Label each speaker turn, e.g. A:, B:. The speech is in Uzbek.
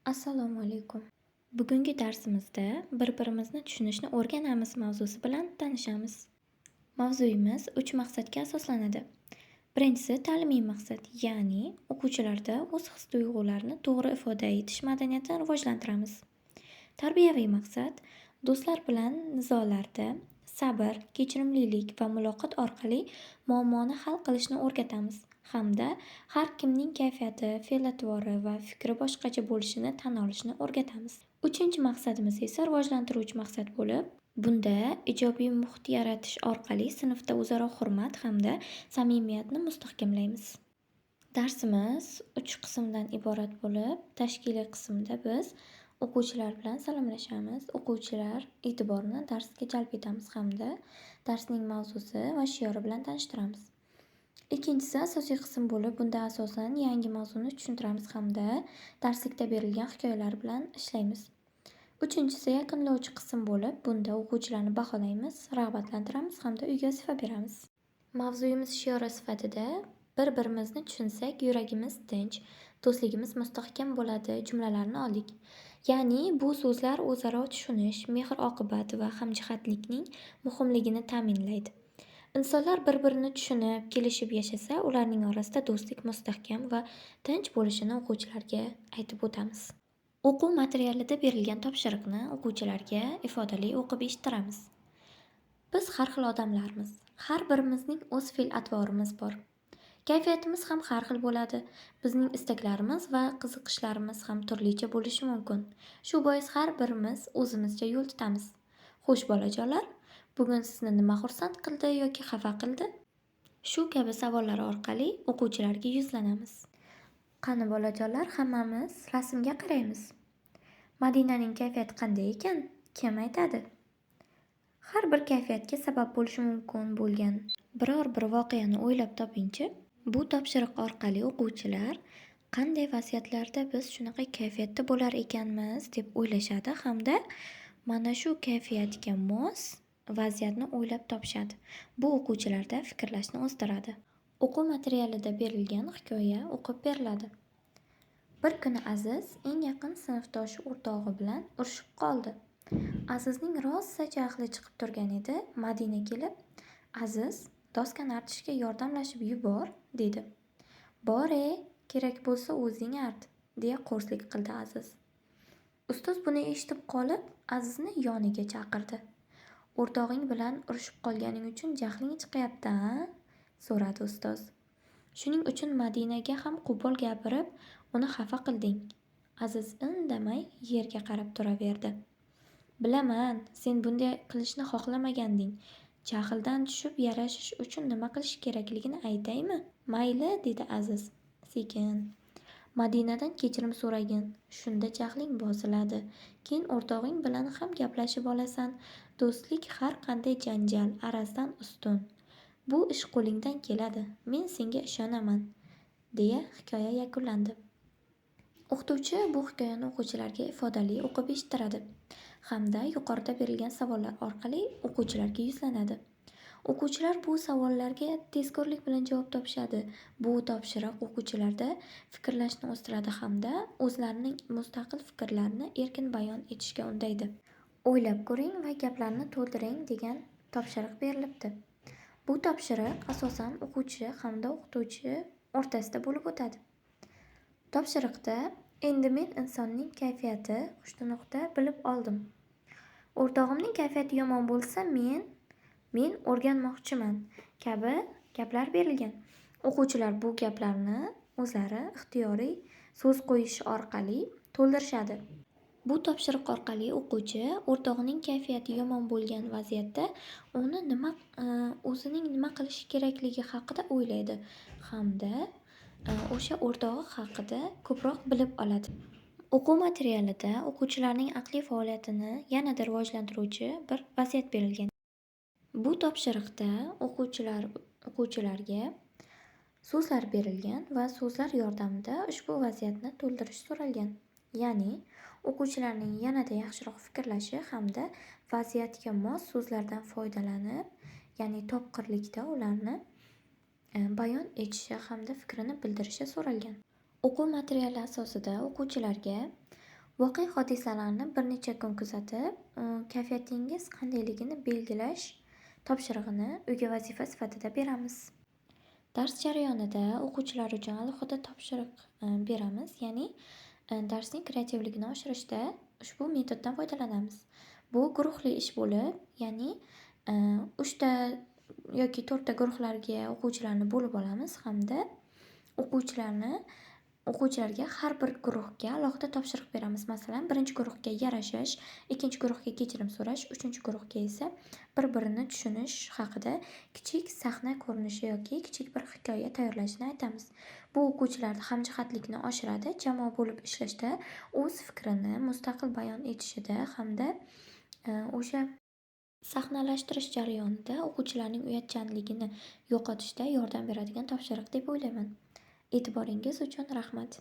A: Assalomu alaykum. Bugungi darsimizda bir-birimizni tushunishni o'rganamiz mavzusi bilan tanishamiz. Mavzuyimiz 3 maqsadga asoslanadi. Birinchisi ta'limiy maqsad, ya'ni o'quvchilarda o'z his-tuyg'ularini to'g'ri ifoda etish madaniyatini rivojlantiramiz. Tarbiyaviy maqsad do'stlar bilan nizolarda sabr, kechirimlilik va muloqot orqali muammoni hal qilishni o'rgatamiz hamda har kimning kayfiyati, fe'l-atvori va fikri boshqacha bo'lishini tan olishni o'rgatamiz. Uchinchi maqsadimiz esa rivojlantiruvchi maqsad bo'lib, bunda ijobiy muhit yaratish orqali sinfda o'zaro hurmat hamda samimiyatni mustahkamlaymiz. Darsimiz 3 qismdan iborat bo'lib, tashkiliy qismda biz o'quvchilar bilan salomlashamiz, o'quvchilar e'tiborini darsga jalb etamiz hamda darsning mavzusi va shiori bilan tanishtiramiz. Ikkinchisi asosiy qism bo'lib, bunda asosan yangi mavzuni tushuntiramiz hamda darslikda berilgan hikoyalar bilan ishlaymiz. Uchinchisi yakunlovchi qism bo'lib, bunda o'quvchilarni baholaymiz, rag'batlantiramiz hamda uyga vazifa beramiz. Mavzuyimiz shiori sifatida bir-birimizni tushunsak, yuragimiz tinch, do'stligimiz mustahkam bo'ladi jumlalarini oldik. Ya'ni bu so'zlar o'zaro tushunish, mehr-oqibat va hamjihatlikning muhimligini ta'minlaydi. Insonlar bir-birini tushunib, kelishib yashasa, ularning orasida do'stlik mustahkam va tinch bo'lishini o'quvchilarga aytib o'tamiz. O'quv materialida berilgan topshiriqni o'quvchilarga ifodali o'qib eshittiramiz. Biz har xil odamlarmiz. Har birimizning o'z fe'l-atvorimiz bor. Kayfiyatimiz ham har xil bo'ladi. Bizning istaklarimiz va qiziqishlarimiz ham turlicha bo'lishi mumkin. Shu bois har birimiz o'zimizcha yo'l tutamiz. Xo'sh bolajonlar, bugun sizni nima xursand qildi yoki xafa qildi? Shu kabi savollar orqali o'quvchilarga yuzlanamiz. Qani bolajonlar, hammamiz rasmga qaraymiz. Madinaning kayfiyati qanday ekan? Kim aytadi? Har bir kayfiyatga sabab bo'lishi mumkin bo'lgan biror bir voqeani o'ylab toping-chi. Bu topshiriq orqali o'quvchilar qanday vaziyatlarda biz shunaqa kayfiyatda bo'lar ekanmiz deb o'ylashadi hamda mana shu kayfiyatga mos vaziyatni o'ylab topishadi. Bu o'quvchilarda fikrlashni o'stiradi. O'quv materialida berilgan hikoya o'qib beriladi. Bir kuni Aziz eng yaqin sinfdoshi o'rtog'i bilan urushib qoldi. Azizning rosa jahli chiqib turgan edi. Madina kelib, "Aziz, doskani artishga yordamlashib yubor", dedi. "Bor-e, kerak bo'lsa o'zing art", deya qo'rslik qildi Aziz. Ustoz buni eshitib qolib, Azizni yoniga chaqirdi. "O'rtog'ing bilan urushib qolganing uchun jahling chiqyapti-a?" so'radi ustoz. "Shuning uchun Madinaga ham qo'pol gapirib, uni xafa qilding." Aziz indamay yerga qarab turaverdi. "Bilaman, sen bunday qilishni xohlamaganding. Jahldan tushib yarashish uchun nima qilish kerakligini aytaymi?" "Mayli", dedi Aziz sekin. "Madinadan kechirim so'ragin. Shunda jahling bosiladi. Keyin o'rtog'ing bilan ham gaplashib olasan. Do'stlik har qanday janjal, arazdan ustun. Bu ish qo'lingdan keladi. Men senga ishonaman", deya hikoya yakunlandi. O'qituvchi bu hikoyani o'quvchilarga ifodali o'qib eshittiradi hamda yuqorida berilgan savollar orqali o'quvchilarga yuzlanadi. O'quvchilar bu savollarga tezkorlik bilan javob topishadi. Bu topshiriq o'quvchilarda fikrlashni o'stiradi hamda o'zlarining mustaqil fikrlarini erkin bayon etishga undaydi. O'ylab ko'ring va gaplarni to'ldiring degan topshiriq berilibdi. Bu topshiriq asosan o'quvchi hamda o'qituvchi o'rtasida bo'lib o'tadi. Topshiriqda endi men insonning kayfiyati xushtunuqda bilib oldim. O'rtog'imning kayfiyati yomon bo'lsa men o'rganmoqchiman kabi gaplar berilgan. O'quvchilar bu gaplarni o'zlari ixtiyoriy so'z qo'yish orqali to'ldirishadi. Bu topshiriq orqali o'quvchi o'rtog'ining kayfiyati yomon bo'lgan vaziyatda o'zining nima qilishi kerakligi haqida o'ylaydi hamda o'sha o'rtog'i haqida ko'proq bilib oladi. O'quv materialida o'quvchilarning aqliy faoliyatini yanada rivojlantiruvchi bir vaziyat berilgan. Bu topshiriqda o'quvchilarga so'zlar berilgan va so'zlar yordamida ushbu vaziyatni to'ldirish so'ralgan. Ya'ni o'quvchilarning yanada yaxshiroq fikrlashi hamda vaziyatga mos so'zlardan foydalanib, ya'ni topqirlikda ularni bayon etishi hamda fikrini bildirishi so'ralgan. O'quv materiali asosida o'quvchilarga Voqea hodisalarni bir necha kun kuzatib, kayfiyatingiz qandayligini belgilash topshirig'ini uyga vazifa sifatida beramiz. Dars jarayonida o'quvchilar uchun alohida topshiriq beramiz, ya'ni darsning kreativligini oshirishda ushbu metoddan foydalanamiz. Bu guruhli ish bo'lib, ya'ni 3ta yoki 4ta guruhlarga o'quvchilarni bo'lib olamiz hamda o'quvchilarga har bir guruhga alohida topshiriq beramiz. Masalan, birinchi guruhga yarashish, ikkinchi guruhga kechirim so'rash, uchinchi guruhga esa bir-birini tushunish haqida kichik sahna ko'rinishi yoki kichik bir hikoya tayyorlashni aytamiz. Bu o'quvchilarda hamjihatlikni oshiradi, jamoa bo'lib ishlashda, o'z fikrini mustaqil bayon etishida hamda o'sha sahnalashtirish jarayonida o'quvchilarning uyatchanligini yo'qotishda yordam beradigan topshiriq deb o'ylayman. E'tiboringiz uchun rahmat.